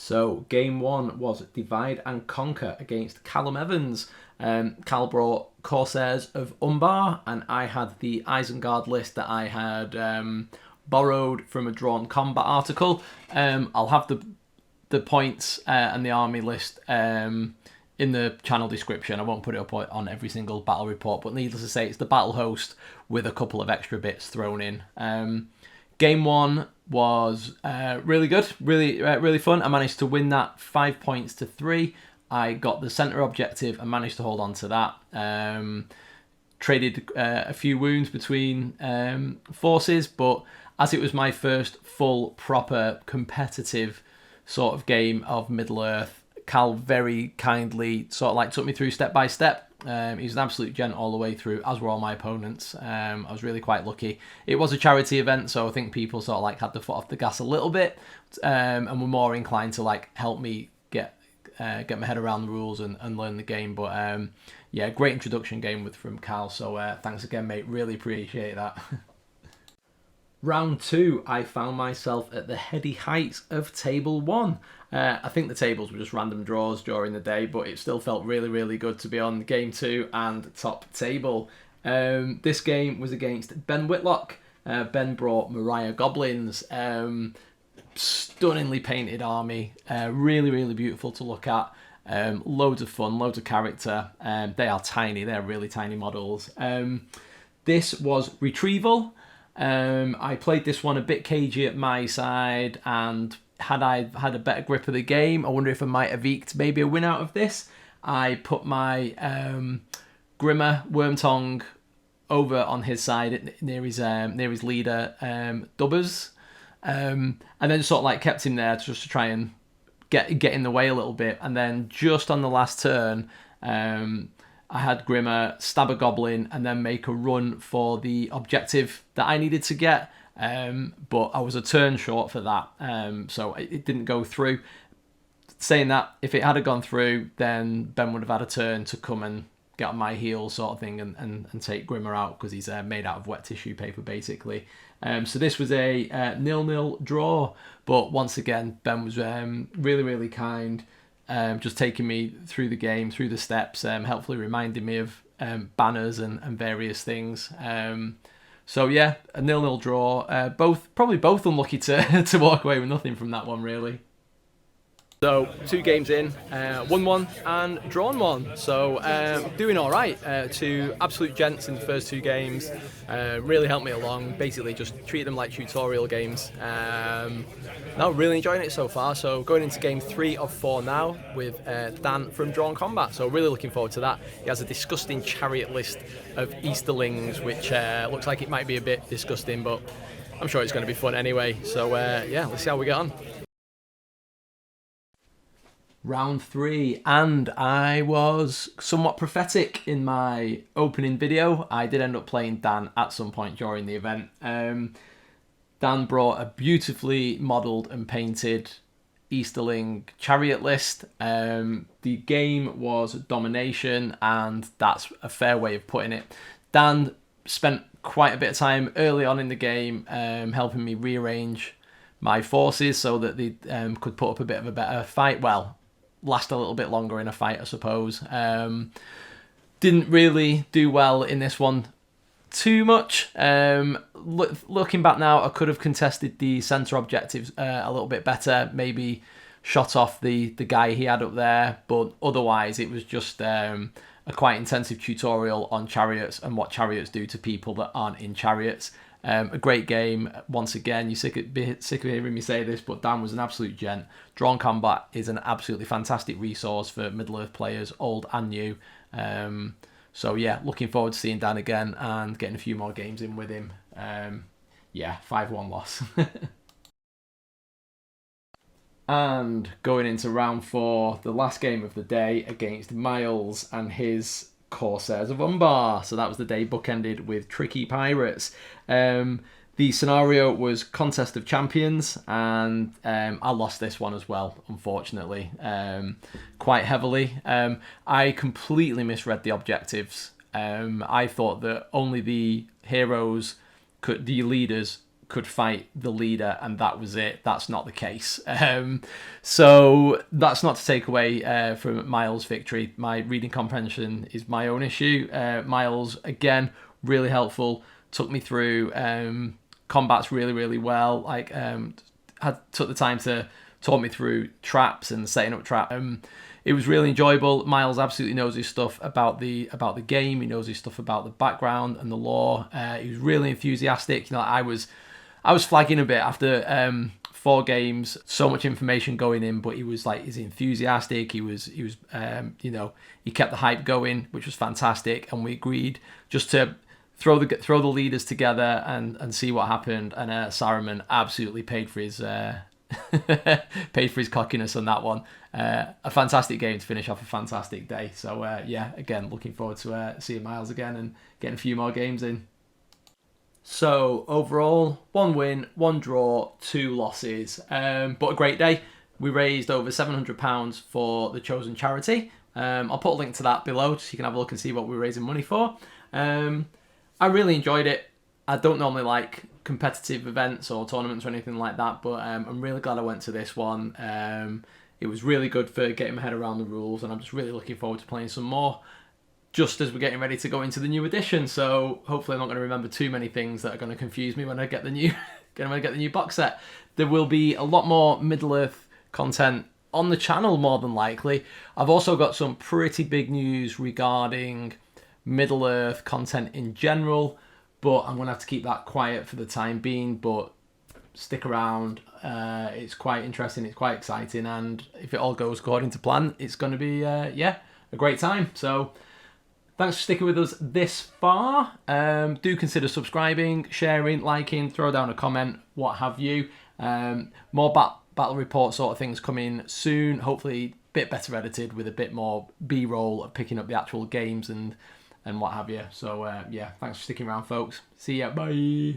So game one was Divide and Conquer against Callum Evans. Cal brought Corsairs of Umbar, and I had the Isengard list that I had borrowed from a Drawn Combat article. I'll have the points and the army list in the channel description. I won't put it up on every single battle report, but needless to say, it's the battle host with a couple of extra bits thrown in. Game one was really good, really fun. I managed to win that 5 points to 3. I got the centre objective and managed to hold on to that. Traded a few wounds between forces, but as it was my first full, proper, competitive sort of game of Middle-earth, Cal very kindly sort of like took me through step by step. He was an absolute gent all the way through, as were all my opponents. I was really quite lucky. It was a charity event, so I think people sort of like had the foot off the gas a little bit, and were more inclined to like help me get my head around the rules and learn the game. But yeah, great introduction game from Cal. So thanks again, mate. Really appreciate that. Round 2, I found myself at the heady heights of Table 1. I think the tables were just random draws during the day, but it still felt really good to be on Game 2 and top table. This game was against Ben Whitlock. Ben brought Mariah Goblins. Stunningly painted army. Really beautiful to look at. Loads of fun, loads of character. They are tiny. They're really tiny models. This was Retrieval. I played this one a bit cagey at my side, and had I had a better grip of the game, I wonder if I might have eked maybe a win out of this. I put my Grimmer Wormtongue over on his side near his leader Dubbers, and then sort of like kept him there just to try and get in the way a little bit. And then just on the last turn, I had Grimmer stab a goblin and then make a run for the objective that I needed to get, but I was a turn short for that, so it didn't go through. Saying that, if it had gone through, then Ben would have had a turn to come and get on my heels sort of thing and take Grimmer out, because he's made out of wet tissue paper basically. So this was a 0-0 draw, but once again Ben was really kind. Just taking me through the game, through the steps, helpfully reminding me of banners and various things. So yeah, a 0-0 draw. Probably both unlucky to walk away with nothing from that one, really. So 2 games in, won 1 and drawn 1. So doing all right. 2 absolute gents in the first 2 games. Really helped me along. Basically just treat them like tutorial games. No, really enjoying it so far. So going into game 3 of 4 now with Dan from Drawn Combat. So really looking forward to that. He has a disgusting chariot list of Easterlings, which looks like it might be a bit disgusting, but I'm sure it's going to be fun anyway. So yeah, let's see how we get on. Round 3, and I was somewhat prophetic in my opening video. I did end up playing Dan at some point during the event. Dan brought a beautifully modelled and painted Easterling chariot list. The game was Domination, and that's a fair way of putting it. Dan spent quite a bit of time early on in the game helping me rearrange my forces so that they could put up a bit of a better fight. Well, last a little bit longer in a fight, I suppose. Didn't really do well in this one too much. Looking back now, I could have contested the centre objectives a little bit better, maybe shot off the guy he had up there, but otherwise it was just a quite intensive tutorial on chariots and what chariots do to people that aren't in chariots. A great game. Once again, you're sick of hearing me say this, but Dan was an absolute gent. Drawn Combat is an absolutely fantastic resource for Middle-earth players, old and new. So yeah, looking forward to seeing Dan again and getting a few more games in with him. Yeah, 5-1 loss. And going into round 4, the last game of the day against Miles and his Corsairs of Umbar. So that was the day bookended with Tricky Pirates. The scenario was Contest of Champions, and I lost this one as well, unfortunately, quite heavily. I completely misread the objectives. I thought that only the heroes, the leaders, could fight the leader and that was it. That's not the case. So that's not to take away from Miles' victory. My reading comprehension is my own issue. Miles, again, really helpful. Took me through combats really well. Like took the time to talk me through traps and setting up traps. It was really enjoyable. Miles absolutely knows his stuff about the game. He knows his stuff about the background and the lore. He was really enthusiastic. You know, I was flagging a bit after 4 games, so much information going in, but he was like, he's enthusiastic. He was you know, he kept the hype going, which was fantastic. And we agreed just to throw the leaders together and see what happened. And Saruman absolutely paid for his paid for his cockiness on that one. A fantastic game to finish off a fantastic day. So yeah, again, looking forward to seeing Miles again and getting a few more games in. So overall, 1 win, 1 draw, 2 losses, but a great day. We raised over £700 for the chosen charity. I'll put a link to that below so you can have a look and see what we're raising money for. I really enjoyed it. I don't normally like competitive events or tournaments or anything like that, but I'm really glad I went to this one. It was really good for getting my head around the rules, and I'm just really looking forward to playing some more just as we're getting ready to go into the new edition. So hopefully I'm not going to remember too many things that are going to confuse me when I get the new box set. There will be a lot more Middle-earth content on the channel, more than likely. I've also got some pretty big news regarding Middle-earth content in general, but I'm going to have to keep that quiet for the time being, but stick around. It's quite interesting, it's quite exciting, and if it all goes according to plan, it's going to be yeah, a great time. So thanks for sticking with us this far. Do consider subscribing, sharing, liking, throw down a comment, what have you. More battle report sort of things coming soon, hopefully a bit better edited with a bit more B-roll of picking up the actual games and what have you. So yeah, thanks for sticking around, folks. See ya, bye.